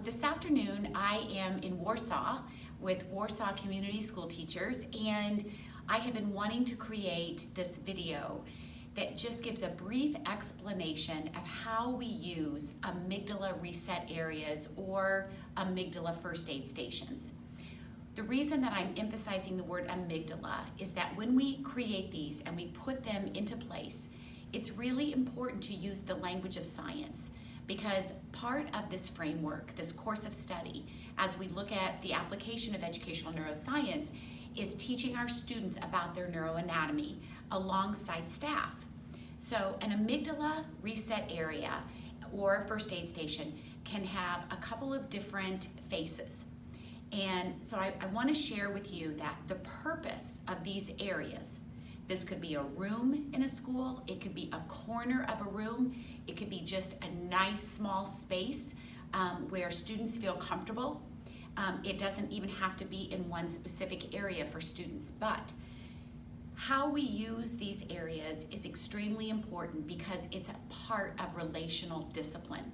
This afternoon I am in Warsaw with Warsaw Community School Teachers, and I have been wanting to create this video that just gives a brief explanation of how we use amygdala reset areas or amygdala first aid stations. The reason that I'm emphasizing the word amygdala is that when we create these and we put them into place, it's really important to use the language of science, because part of this framework, this course of study, as we look at the application of educational neuroscience, is teaching our students about their neuroanatomy alongside staff. So an amygdala reset area or first aid station can have a couple of different faces. And so I want to share with you that the purpose of these areas, this could be a room in a school, it could be a corner of a room, it could be just a nice small space where students feel comfortable. It doesn't even have to be in one specific area for students, but how we use these areas is extremely important because it's a part of relational discipline.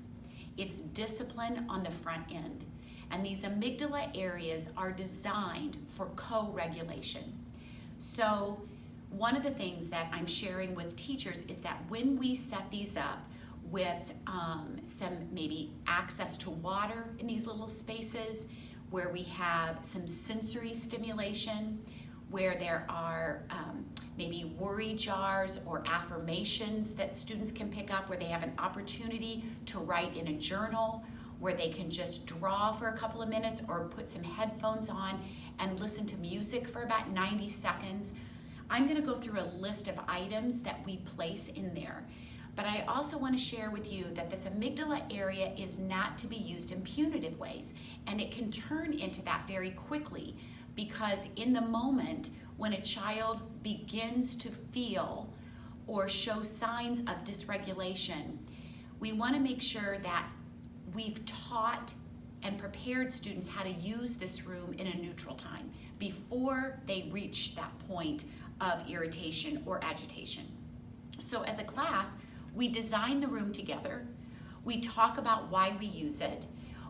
It's discipline on the front end. And these amygdala areas are designed for co-regulation. So one of the things that I'm sharing with teachers is that when we set these up with some maybe access to water in these little spaces, where we have some sensory stimulation, where there are maybe worry jars or affirmations that students can pick up, where they have an opportunity to write in a journal, where they can just draw for a couple of minutes or put some headphones on and listen to music for about 90 seconds. I'm going to go through a list of items that we place in there. But I also want to share with you that this amygdala area is not to be used in punitive ways, and it can turn into that very quickly, because in the moment when a child begins to feel or show signs of dysregulation, we want to make sure that we've taught and prepared students how to use this room in a neutral time before they reach that point of irritation or agitation. So as a class, we design the room together. We talk about why we use it.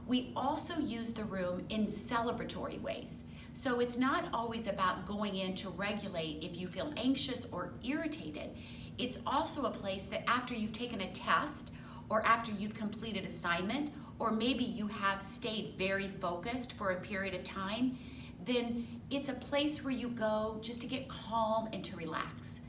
We also use the room in celebratory ways. So it's not always about going in to regulate if you feel anxious or irritated. It's also a place that after you've taken a test or after you've completed assignment, or maybe you have stayed very focused for a period of time, then it's a place where you go just to get calm and to relax.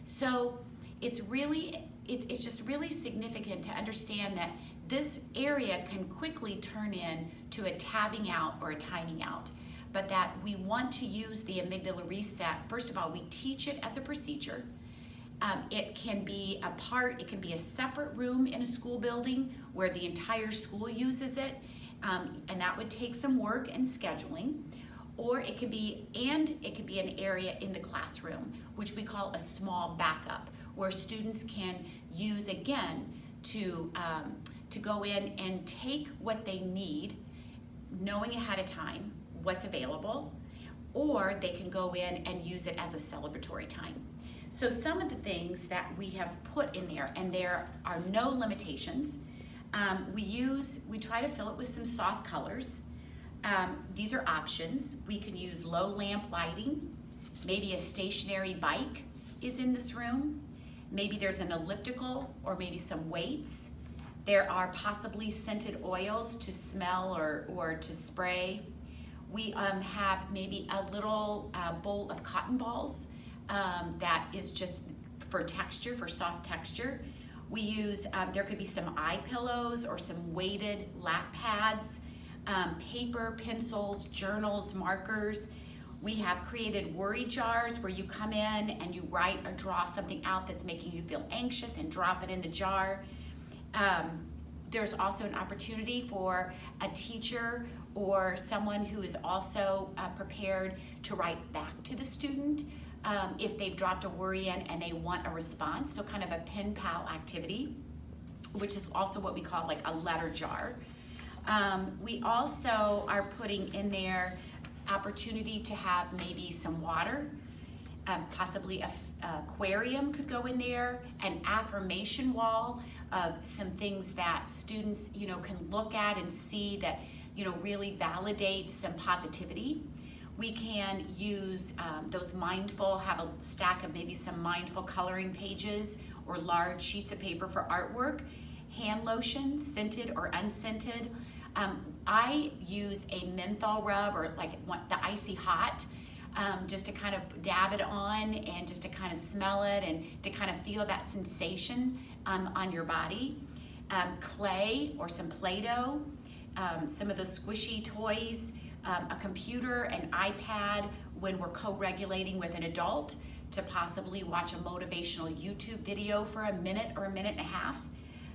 So it's just really significant to understand that this area can quickly turn into a tabbing out or a timing out, but that we want to use the amygdala reset. First of all, we teach it as a procedure. It can be a separate room in a school building where the entire school uses it, and that would take some work and scheduling. Or it could be an area in the classroom, which we call a small backup, where students can use again to go in and take what they need, knowing ahead of time what's available, or they can go in and use it as a celebratory time. So some of the things that we have put in there, and there are no limitations, we try to fill it with some soft colors. These are options. We can use low lamp lighting. Maybe a stationary bike is in this room. Maybe there's an elliptical or maybe some weights. There are possibly scented oils to smell or to spray. We have maybe a little bowl of cotton balls that is just for texture, for soft texture. We use, there could be some eye pillows or some weighted lap pads, paper, pencils, journals, markers. We have created worry jars where you come in and you write or draw something out that's making you feel anxious and drop it in the jar. There's also an opportunity for a teacher or someone who is also prepared to write back to the student if they've dropped a worry in and they want a response, so kind of a pen pal activity, which is also what we call like a letter jar. We also are putting in there opportunity to have maybe some water, possibly an aquarium could go in there, an affirmation wall of some things that students, can look at and see that, really validate some positivity. We can use those mindful, have a stack of maybe some mindful coloring pages or large sheets of paper for artwork. Hand lotion, scented or unscented. I use a menthol rub or like the icy hot, just to kind of dab it on and just to kind of smell it and to kind of feel that sensation on your body. Clay or some Play-Doh, some of those squishy toys, a computer, an iPad when we're co-regulating with an adult, to possibly watch a motivational YouTube video for a minute or a minute and a half.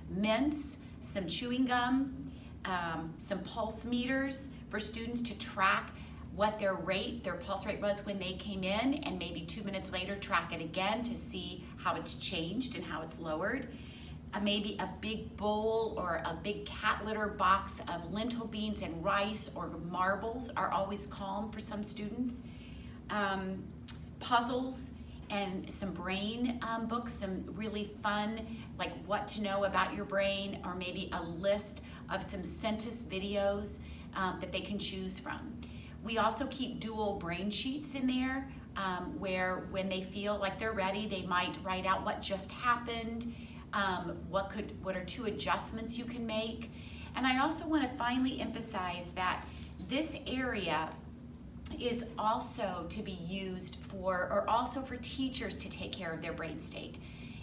Mints, some chewing gum, some pulse meters for students to track what their pulse rate was when they came in, and maybe 2 minutes later track it again to see how it's changed and how it's lowered. Maybe a big bowl or a big cat litter box of lentil beans and rice or marbles are always calm for some students. Puzzles and some brain books, some really fun, like what to know about your brain, or maybe a list of some Centis videos that they can choose from. We also keep dual brain sheets in there, where when they feel like they're ready, they might write out what just happened, what are 2 adjustments you can make. And I also want to finally emphasize that this area is also to be used for teachers to take care of their brain state.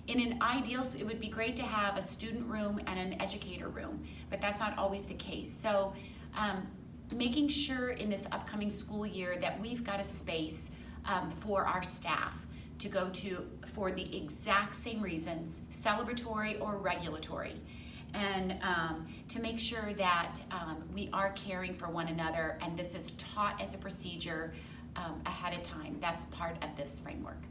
In an ideal, it would be great to have a student room and an educator room, but that's not always the case. So making sure in this upcoming school year that we've got a space for our staff to go to for the exact same reasons, celebratory or regulatory, and to make sure that we are caring for one another, and this is taught as a procedure ahead of time. That's part of this framework.